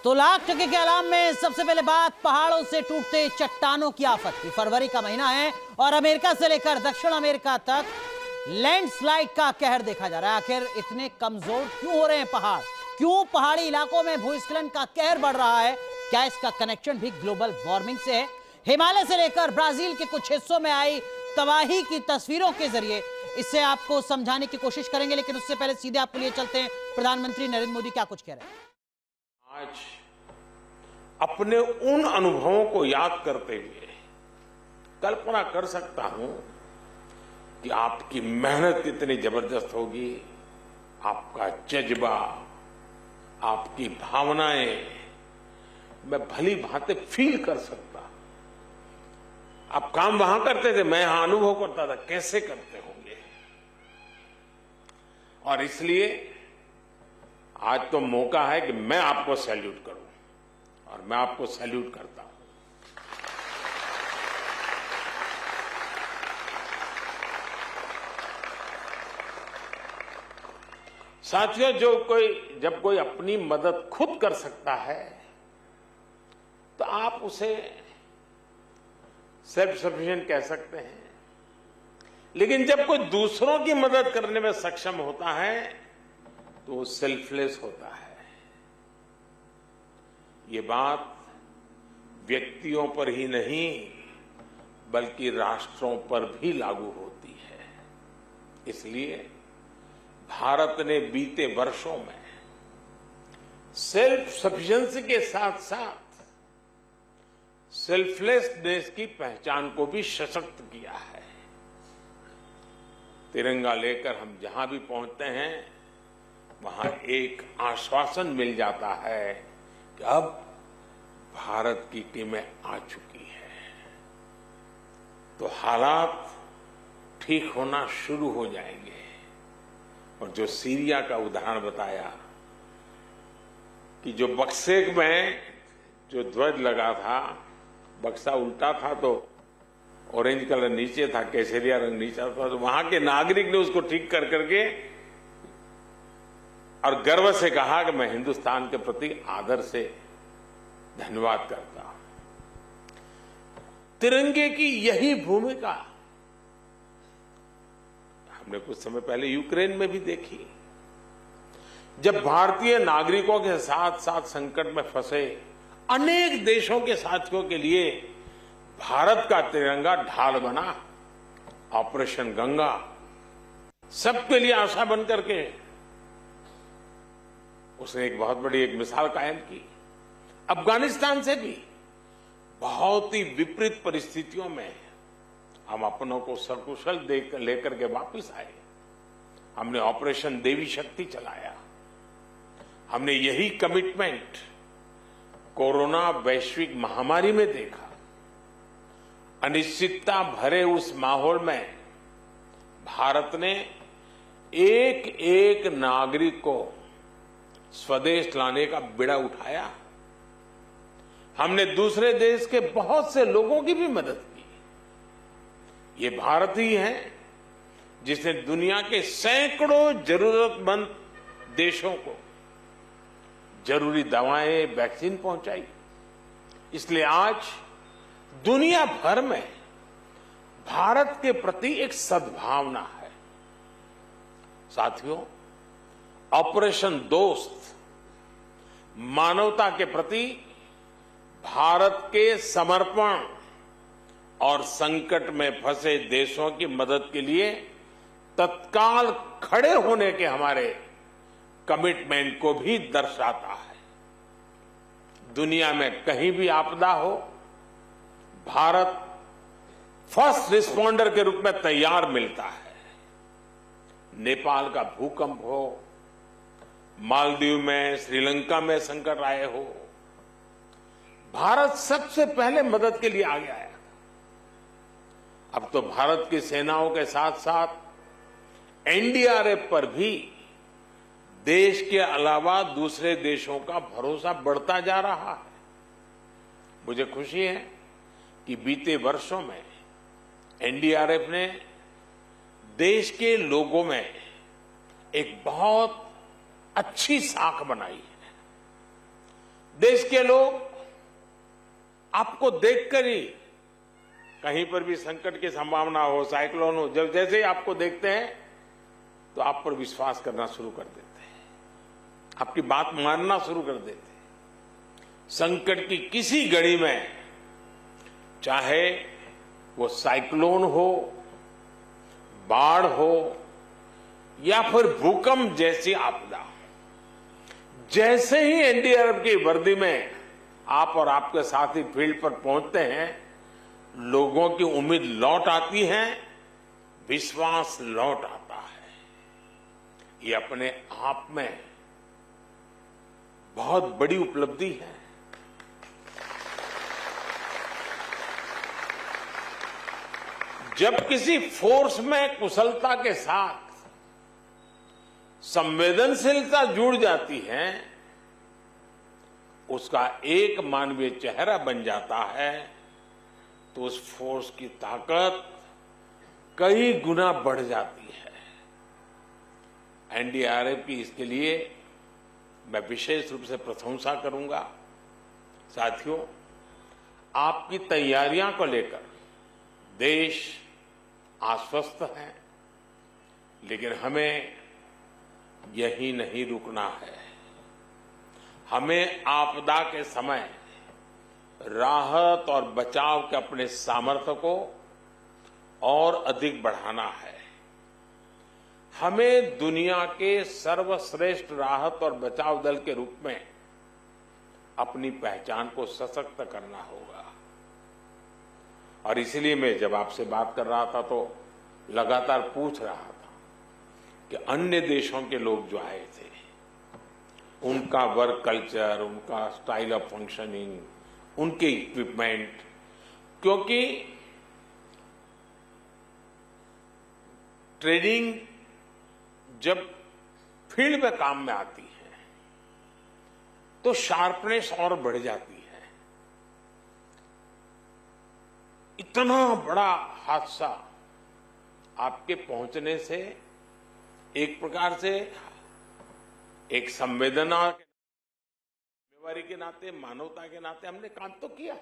तो लाख टके के अलार्म में सबसे पहले बात पहाड़ों से टूटते चट्टानों की आफत की। फरवरी का महीना है और अमेरिका से लेकर दक्षिण अमेरिका तक लैंडस्लाइड का कहर देखा जा रहा है। आखिर इतने कमजोर क्यों हो रहे हैं पहाड़? क्यों पहाड़ी इलाकों में भूस्खलन का कहर बढ़ रहा है? क्या इसका कनेक्शन भी ग्लोबल वार्मिंग से है? हिमालय से लेकर ब्राजील के कुछ हिस्सों में आई तबाही की तस्वीरों के जरिए इससे आपको समझाने की कोशिश करेंगे, लेकिन उससे पहले सीधे आपके लिए चलते हैं प्रधानमंत्री नरेंद्र मोदी क्या कुछ कह रहे हैं। आज अपने उन अनुभवों को याद करते हुए कल्पना कर सकता हूं कि आपकी मेहनत कितनी जबरदस्त होगी, आपका जज्बा, आपकी भावनाएं मैं भली भांति फील कर सकता। आप काम वहां करते थे, मैं यहां अनुभव करता था कैसे करते होंगे। और इसलिए आज तो मौका है कि मैं आपको सैल्यूट करूं और मैं आपको सैल्यूट करता हूं। साथियों, जब कोई अपनी मदद खुद कर सकता है तो आप उसे सेल्फ सफिशिएंट कह सकते हैं, लेकिन जब कोई दूसरों की मदद करने में सक्षम होता है तो वो सेल्फलेस होता है। ये बात व्यक्तियों पर ही नहीं बल्कि राष्ट्रों पर भी लागू होती है। इसलिए भारत ने बीते वर्षों में सेल्फ सफिशिएंसी के साथ साथ सेल्फलेसनेस की पहचान को भी सशक्त किया है। तिरंगा लेकर हम जहां भी पहुंचते हैं वहां एक आश्वासन मिल जाता है कि अब भारत की टीमें आ चुकी हैं, तो हालात ठीक होना शुरू हो जाएंगे। और जो सीरिया का उदाहरण बताया कि जो बक्से में जो ध्वज लगा था, बक्सा उल्टा था तो ऑरेंज कलर नीचे था, केसरिया रंग नीचे था, तो वहां के नागरिक ने उसको ठीक कर करके और गर्व से कहा कि मैं हिंदुस्तान के प्रति आदर से धन्यवाद करता हूं। तिरंगे की यही भूमिका हमने कुछ समय पहले यूक्रेन में भी देखी। जब भारतीय नागरिकों के साथ साथ संकट में फंसे अनेक देशों के साथियों के लिए भारत का तिरंगा ढाल बना। ऑपरेशन गंगा सबके लिए आशा बन करके उसने एक बहुत बड़ी एक मिसाल कायम की। अफगानिस्तान से भी बहुत ही विपरीत परिस्थितियों में हम अपनों को सकुशल लेकर के वापस आए। हमने ऑपरेशन देवी शक्ति चलाया। हमने यही कमिटमेंट कोरोना वैश्विक महामारी में देखा। अनिश्चितता भरे उस माहौल में भारत ने एक एक नागरिक को स्वदेश लाने का बीड़ा उठाया। हमने दूसरे देश के बहुत से लोगों की भी मदद की। ये भारत ही है जिसने दुनिया के सैकड़ों जरूरतमंद देशों को जरूरी दवाएं, वैक्सीन पहुंचाई। इसलिए आज दुनिया भर में भारत के प्रति एक सद्भावना है। साथियों, ऑपरेशन दोस्त मानवता के प्रति भारत के समर्पण और संकट में फंसे देशों की मदद के लिए तत्काल खड़े होने के हमारे कमिटमेंट को भी दर्शाता है। दुनिया में कहीं भी आपदा हो, भारत फर्स्ट रिस्पॉन्डर के रूप में तैयार मिलता है। नेपाल का भूकंप हो, मालदीव में, श्रीलंका में संकट आए हो, भारत सबसे पहले मदद के लिए आगे आया। अब तो भारत की सेनाओं के साथ साथ एनडीआरएफ पर भी देश के अलावा दूसरे देशों का भरोसा बढ़ता जा रहा है। मुझे खुशी है कि बीते वर्षों में एनडीआरएफ ने देश के लोगों में एक बहुत अच्छी साख बनाई है। देश के लोग आपको देखकर ही कहीं पर भी संकट की संभावना हो, साइक्लोन हो, जब जैसे ही आपको देखते हैं तो आप पर विश्वास करना शुरू कर देते हैं, आपकी बात मानना शुरू कर देते हैं। संकट की किसी घड़ी में, चाहे वो साइक्लोन हो, बाढ़ हो या फिर भूकंप जैसी आपदा, जैसे ही एनडीआरएफ की वर्दी में आप और आपके साथी फील्ड पर पहुंचते हैं, लोगों की उम्मीद लौट आती है, विश्वास लौट आता है। ये अपने आप में बहुत बड़ी उपलब्धि है। जब किसी फोर्स में कुशलता के साथ संवेदनशीलता जुड़ जाती है, उसका एक मानवीय चेहरा बन जाता है, तो उस फोर्स की ताकत कई गुना बढ़ जाती है। एनडीआरएफ की इसके लिए मैं विशेष रूप से प्रशंसा करूंगा। साथियों, आपकी तैयारियां को लेकर देश आश्वस्त है, लेकिन हमें यही नहीं रुकना है। हमें आपदा के समय राहत और बचाव के अपने सामर्थ्य को और अधिक बढ़ाना है। हमें दुनिया के सर्वश्रेष्ठ राहत और बचाव दल के रूप में अपनी पहचान को सशक्त करना होगा। और इसलिए मैं जब आपसे बात कर रहा था तो लगातार पूछ रहा था कि अन्य देशों के लोग जो आए थे, उनका वर्क कल्चर, उनका स्टाइल ऑफ फंक्शनिंग, उनके इक्विपमेंट, क्योंकि ट्रेनिंग जब फील्ड में काम में आती है तो शार्पनेस और बढ़ जाती है। इतना बड़ा हादसा आपके पहुंचने से एक प्रकार से एक संवेदना के, जिम्मेवारी के नाते, मानवता के नाते हमने काम तो किया।